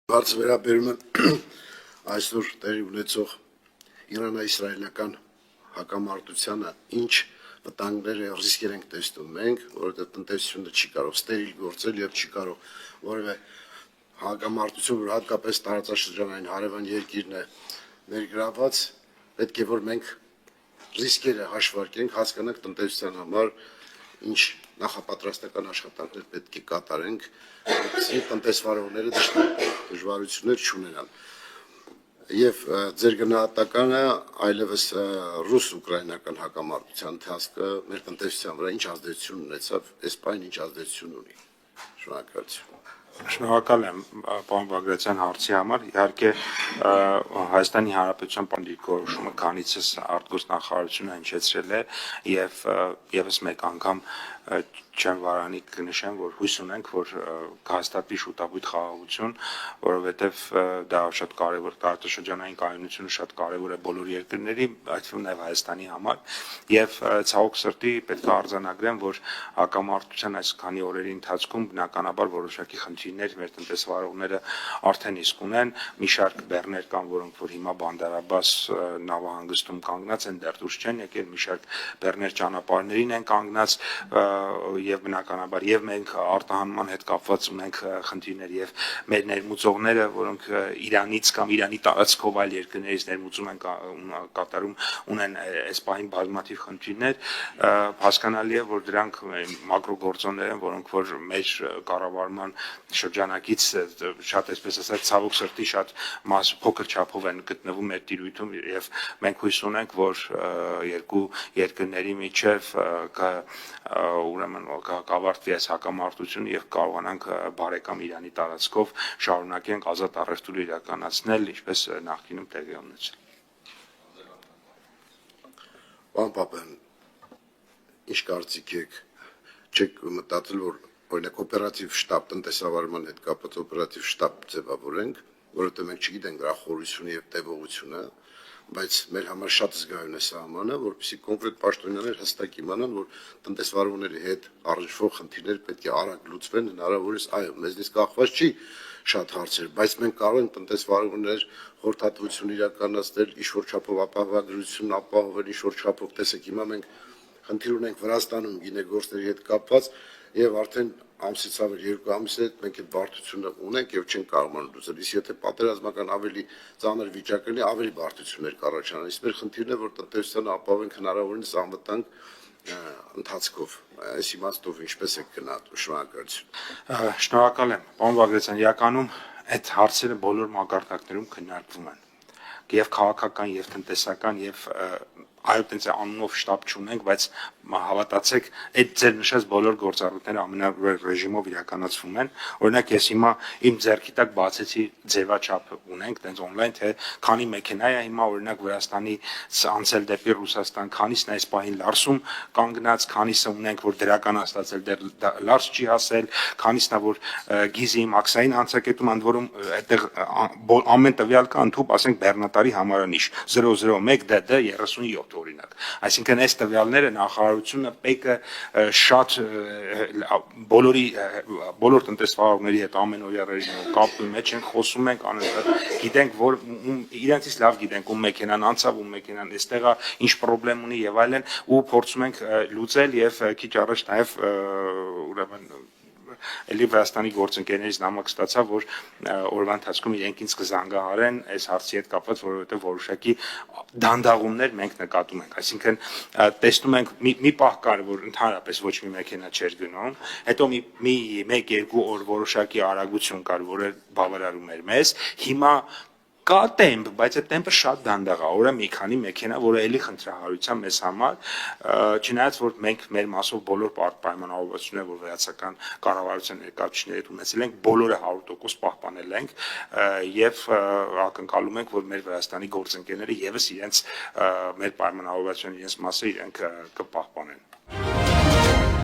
Հարց վերաբերում է այսօր տեղի ունեցող իրանա-իսրայելական հակամարտությանը ինչ վտանգներ եւ ռիսկեր ենք տեսնում մենք, որովհետեւ տնտեսությունը չի կարող ստերիլ գործել եւ չի կարող որևէ հակամարտություն, որ հատկապես տարածաշրջանային հարևան երկիրն է ներգրաված, պետք է որ մենք ռիսկերը հաշվարկենք, հասկանանք տնտեսության համար ինչ նախապատրաստական աշխատանքներ պետք է կատարենք, որպեսզի տնտեսվարողները դժվարություններ չունենան։ Եվ ձեր գնահատականը այլևս ռուս-ուկրաինական հակամարտության ընթացքը մեր տնտեսության վրա ինչ ազդեցություն ունեցավ, այս բանը ինչ ազդեցություն ունի։ Շնորհակալություն։ Շնորհակալ եմ պարոն Բագրատյան հարցի համար։ Իհարկե Հայաստանի Հանրապետության դիրքորոշումը քանիցս արտգործնախարարությունը հնչեցրել է եւ եւս մեկ անգամ չեմ վարանի կնշեմ, որ հույս ունենք, որ կհաստատվի շուտապույտ խաղաղություն, որովհետեւ դա շատ կարեւոր տարածաշրջանային կայունությունը շատ կարեւոր է բոլոր երկրների, այդ թվում նաեւ Հայաստանի համար, եւ ցավոք սրտի պետք է արձանագրեմ, որ հակամարտության այս քանի օրերի ընթացքում բնականաբար որոշակի խնդիրներ մեր տնտեսվարողները արդեն իսկ ունեն, մի շարք բեռներ կան, որոնք որ հիմա Բանդարաբաս նավահանգստում կանգնած են, դեռ դուրս չեն եկել, մի շարք բեռներ ճանապարհներին են կանգնած եւ բնականաբար եւ մենք արտահանման հետ կապված ունենք խնդիրներ եւ մեր ներմուծողները, որոնք Իրանից կամ Իրանի տարածքով այլ երկրներից ներմուծում են կատարում ունեն այս պահին բազմաթիվ խնդիրներ, հասկանալի է, որ դրանք մակրոգործոններ են, որոնք որ մեր կառավարման շրջանակից շատ այսպես ասած ցավոք սրտի շատ փոքր չափով են գտնվում մեր տիրույթում եւ մենք հույս ունենք, որ երկու երկրների միջև ուրեմն կավարտվի այս հակամարտությունը եւ կարողանանք բարեկամ Իրանի տարածքով շարունակենք ազատ առևտուր իրականացնել, ինչպես նախկինում տեղի ունեցել։ Պարոն Պապյան, ինչ կարծիք եք, չեք մտածել, որ օրինակ օպերատիվ շտաբ տնտեսավարման հետ կապված օպերատիվ շտաբ ձևավորենք, որովհետեւ մենք չգիտենք դրա խորությունը եւ տևողությունը, բայց մեր համար շատ զգայուն է սա ամանը, որպեսզի կոնկրետ պաշտոնյաներ հստակ իմանան, որ տնտեսվարողների հետ առնչվող խնդիրները պետք է արագ լուծվեն, հնարավորինս այո, մեզնից կախված չի շատ հարցեր, բայց մենք կարող ենք տնտեսվարողներ խորհրդատվություն իրականացնել, ինչ-որ չափով ապահովագրություն ապահովել, ինչ-որ չափով տեսեք, հիմա մենք խնդիր ունենք Վրաստանում գինեգործների հետ կապված եւ արդեն ամսից ավել 2 ամիս է մենք այդ բարդությունը ունենք եւ չենք կարողանում լուծել։ Իսկ եթե պատերազմական ավելի ծանր վիճակ լինի, ավելի բարդություններ կառաջանան։ Իսկ մեր խնդիրն է, որ տնտեսությանը ապահովենք հնարավորինս անվտանգ ընթացքով։ Այս իմաստով ինչպես է գնահատում։ Շնորհակալություն։ Շնորհակալ եմ, պարոն Բագրատյան, իրականում այդ հարցերը բոլոր մակարդակներում քննարկվում են։ Եվ քաղաքական, եւ տնտեսական, եւ այո, տենց անունով շտաբ չունենք, բայց հավատացեք, այդ ձեր նշած բոլոր գործառույթները ամենավեր ռեժիմով իրականացվում են։ Օրինակ ես հիմա իմ ձեռքի տակ բացեցի ձևաչափ ունենք, տենց on-line, թե քանի մեքենա է հիմա օրինակ Վրաստանից անցել դեպի Ռուսաստան, քանիսն է այս պահին Լարսում կանգնած, քանիսը ունենք, որ դրականացել դեռ Լարս չի հասել, քանիսն է, որ Գիզի մաքսային անցակետում ընդ որում այդտեղ ամեն տվյալ կա ընդհանուր, ասենք Բեռնատարի համարանիշ 001 DD 37 օրինակ։ Այսինքն այս տվյալները նախարարությունը ՊԵԿ-ը շատ բոլոր տնտեսվարողների հետ ամենօրյա ռեժիմով կապի մեջ ենք, խոսում ենք, գիտենք, որ իրենցից լավ գիտենք ում մեքենան անցավ, ում մեքենան այստեղ է, ինչ խնդրեմ ունի եւ այլն, ու փորձում ենք լուծել եւ քիչ առաջ նաեւ ուրեմն Էլի Վրաստանի գործընկերներից նամակ ստացա, որ օրվա ընթացքում իրենք ինձ կզանգահարեն այս հարցի հետ կապված, որովհետև որոշակի դանդաղումներ մենք նկատում ենք։ Այսինքն տեսնում ենք մի պահ կար, որ ընդհանրապես ոչ մի մեքենա չէր գնում, հետո մի 1-2 օր որոշակի արագություն կար, որը բավարարում էր մեզ։ Հիմա կա տեմպ, բայց այդ տեմպը շատ դանդաղ է, օրը մի քանի մեքենա, որը էլի խնդրահարության մեզ համար, չնայած որ մենք մեր մասով բոլոր պայմանավորվածությունները, որ վրացական կառավարության ներկայացուցիչների հետ ունեցել ենք, բոլորը 100% պահպանել ենք եւ ակնկալում ենք, որ մեր Վրաստանի գործընկերները եւս իրենց մեր պայմանավորվածության իրենց մասը իրենք կպահպանեն։